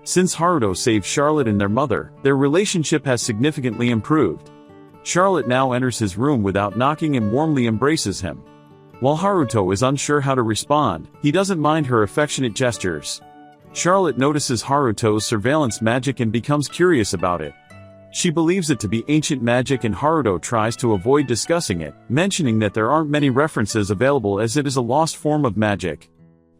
Since Haruto saved Charlotte and their mother, their relationship has significantly improved. Charlotte now enters his room without knocking and warmly embraces him. While Haruto is unsure how to respond, he doesn't mind her affectionate gestures. Charlotte notices Haruto's surveillance magic and becomes curious about it. She believes it to be ancient magic and Haruto tries to avoid discussing it, mentioning that there aren't many references available as it is a lost form of magic.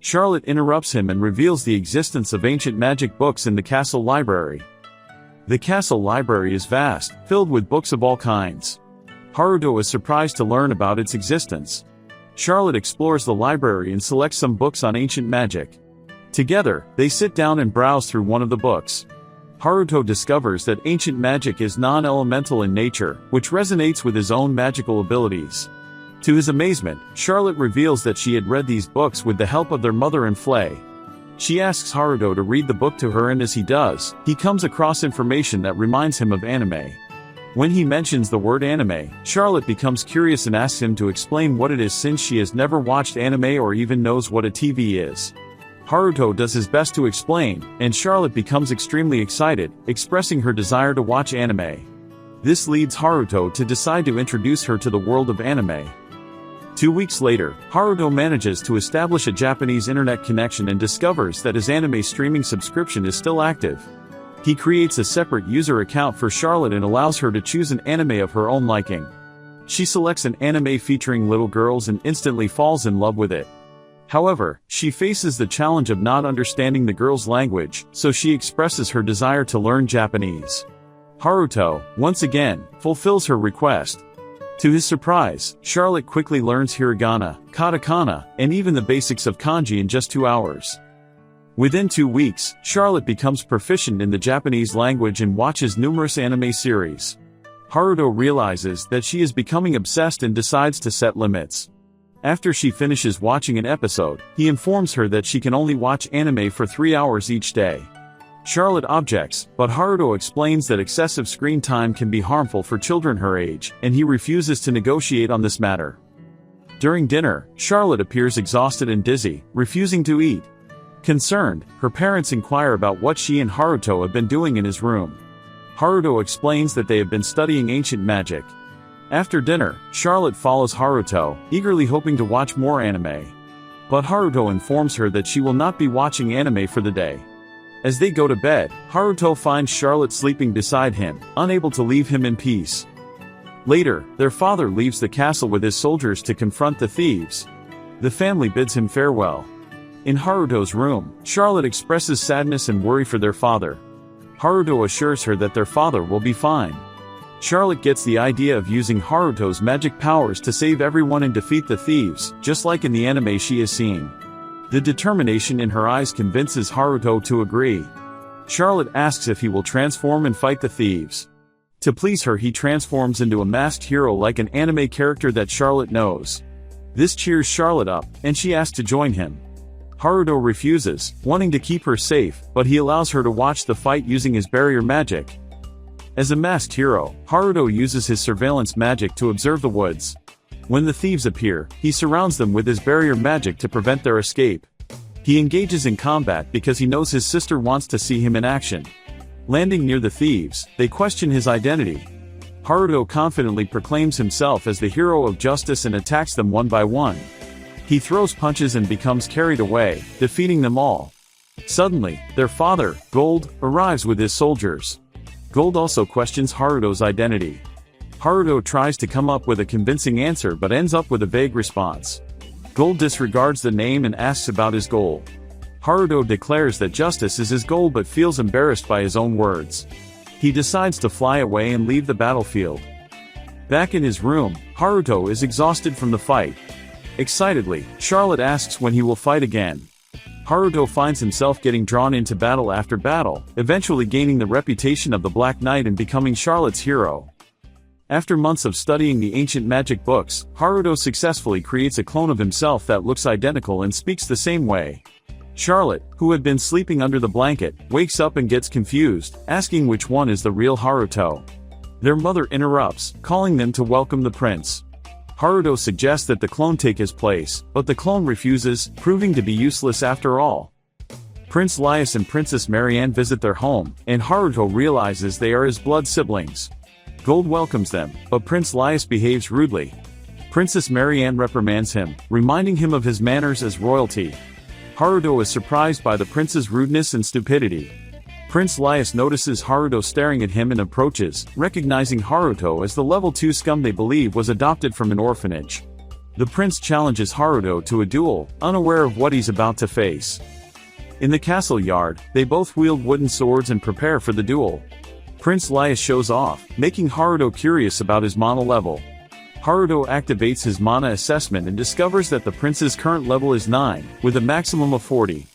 Charlotte interrupts him and reveals the existence of ancient magic books in the castle library. The castle library is vast, filled with books of all kinds. Haruto is surprised to learn about its existence. Charlotte explores the library and selects some books on ancient magic. Together, they sit down and browse through one of the books. Haruto discovers that ancient magic is non-elemental in nature, which resonates with his own magical abilities. To his amazement, Charlotte reveals that she had read these books with the help of their mother and Flay. She asks Haruto to read the book to her and as he does, he comes across information that reminds him of anime. When he mentions the word anime, Charlotte becomes curious and asks him to explain what it is since she has never watched anime or even knows what a TV is. Haruto does his best to explain, and Charlotte becomes extremely excited, expressing her desire to watch anime. This leads Haruto to decide to introduce her to the world of anime. 2 weeks later, Haruto manages to establish a Japanese internet connection and discovers that his anime streaming subscription is still active. He creates a separate user account for Charlotte and allows her to choose an anime of her own liking. She selects an anime featuring little girls and instantly falls in love with it. However, she faces the challenge of not understanding the girl's language, so she expresses her desire to learn Japanese. Haruto, once again, fulfills her request. To his surprise, Charlotte quickly learns hiragana, katakana, and even the basics of kanji in just 2 hours. Within 2 weeks, Charlotte becomes proficient in the Japanese language and watches numerous anime series. Haruto realizes that she is becoming obsessed and decides to set limits. After she finishes watching an episode, he informs her that she can only watch anime for 3 hours each day. Charlotte objects, but Haruto explains that excessive screen time can be harmful for children her age, and he refuses to negotiate on this matter. During dinner, Charlotte appears exhausted and dizzy, refusing to eat. Concerned, her parents inquire about what she and Haruto have been doing in his room. Haruto explains that they have been studying ancient magic. After dinner, Charlotte follows Haruto, eagerly hoping to watch more anime. But Haruto informs her that she will not be watching anime for the day. As they go to bed, Haruto finds Charlotte sleeping beside him, unable to leave him in peace. Later, their father leaves the castle with his soldiers to confront the thieves. The family bids him farewell. In Haruto's room, Charlotte expresses sadness and worry for their father. Haruto assures her that their father will be fine. Charlotte gets the idea of using Haruto's magic powers to save everyone and defeat the thieves, just like in the anime she is seeing. The determination in her eyes convinces Haruto to agree. Charlotte asks if he will transform and fight the thieves. To please her, he transforms into a masked hero like an anime character that Charlotte knows. This cheers Charlotte up, and she asks to join him. Haruto refuses, wanting to keep her safe, but he allows her to watch the fight using his barrier magic. As a masked hero, Haruto uses his surveillance magic to observe the woods. When the thieves appear, he surrounds them with his barrier magic to prevent their escape. He engages in combat because he knows his sister wants to see him in action. Landing near the thieves, they question his identity. Haruto confidently proclaims himself as the hero of justice and attacks them one by one. He throws punches and becomes carried away, defeating them all. Suddenly, their father, Gold, arrives with his soldiers. Gold also questions Haruto's identity. Haruto tries to come up with a convincing answer but ends up with a vague response. Gold disregards the name and asks about his goal. Haruto declares that justice is his goal but feels embarrassed by his own words. He decides to fly away and leave the battlefield. Back in his room, Haruto is exhausted from the fight. Excitedly, Charlotte asks when he will fight again. Haruto finds himself getting drawn into battle after battle, eventually gaining the reputation of the Black Knight and becoming Charlotte's hero. After months of studying the ancient magic books, Haruto successfully creates a clone of himself that looks identical and speaks the same way. Charlotte, who had been sleeping under the blanket, wakes up and gets confused, asking which one is the real Haruto. Their mother interrupts, calling them to welcome the prince. Haruto suggests that the clone take his place, but the clone refuses, proving to be useless after all. Prince Laius and Princess Marianne visit their home, and Haruto realizes they are his blood siblings. Gold welcomes them, but Prince Laius behaves rudely. Princess Marianne reprimands him, reminding him of his manners as royalty. Haruto is surprised by the prince's rudeness and stupidity. Prince Laius notices Haruto staring at him and approaches, recognizing Haruto as the level 2 scum they believe was adopted from an orphanage. The prince challenges Haruto to a duel, unaware of what he's about to face. In the castle yard, they both wield wooden swords and prepare for the duel. Prince Laius shows off, making Haruto curious about his mana level. Haruto activates his mana assessment and discovers that the prince's current level is 9, with a maximum of 40.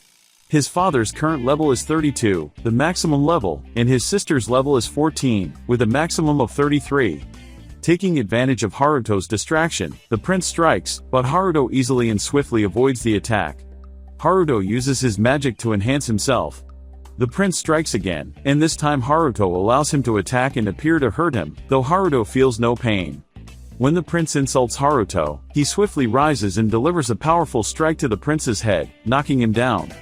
His father's current level is 32, the maximum level, and his sister's level is 14, with a maximum of 33. Taking advantage of Haruto's distraction, the prince strikes, but Haruto easily and swiftly avoids the attack. Haruto uses his magic to enhance himself. The prince strikes again, and this time Haruto allows him to attack and appear to hurt him, though Haruto feels no pain. When the prince insults Haruto, he swiftly rises and delivers a powerful strike to the prince's head, knocking him down.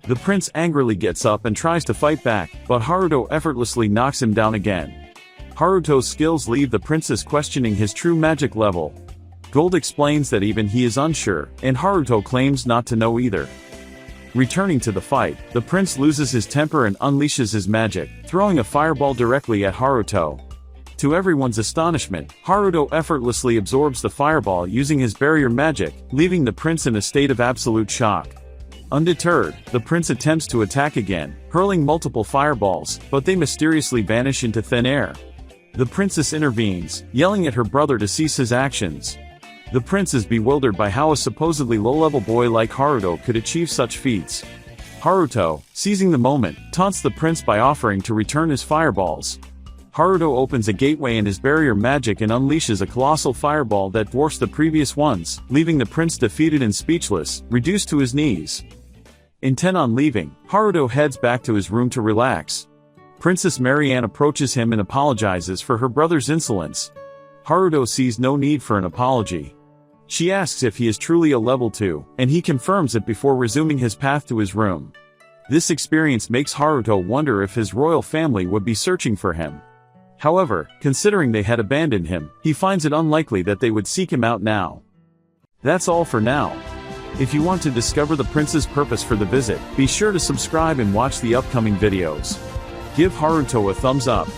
The prince angrily gets up and tries to fight back, but Haruto effortlessly knocks him down again. Haruto's skills leave the princess questioning his true magic level. Gold explains that even he is unsure, and Haruto claims not to know either. Returning to the fight, the prince loses his temper and unleashes his magic, throwing a fireball directly at Haruto. To everyone's astonishment, Haruto effortlessly absorbs the fireball using his barrier magic, leaving the prince in a state of absolute shock. Undeterred, the prince attempts to attack again, hurling multiple fireballs, but they mysteriously vanish into thin air. The princess intervenes, yelling at her brother to cease his actions. The prince is bewildered by how a supposedly low-level boy like Haruto could achieve such feats. Haruto, seizing the moment, taunts the prince by offering to return his fireballs. Haruto opens a gateway in his barrier magic and unleashes a colossal fireball that dwarfs the previous ones, leaving the prince defeated and speechless, reduced to his knees. Intent on leaving, Haruto heads back to his room to relax. Princess Marianne approaches him and apologizes for her brother's insolence. Haruto sees no need for an apology. She asks if he is truly a level 2, and he confirms it before resuming his path to his room. This experience makes Haruto wonder if his royal family would be searching for him. However, considering they had abandoned him, he finds it unlikely that they would seek him out now. That's all for now. If you want to discover the prince's purpose for the visit, be sure to subscribe and watch the upcoming videos. Give Haruto a thumbs up.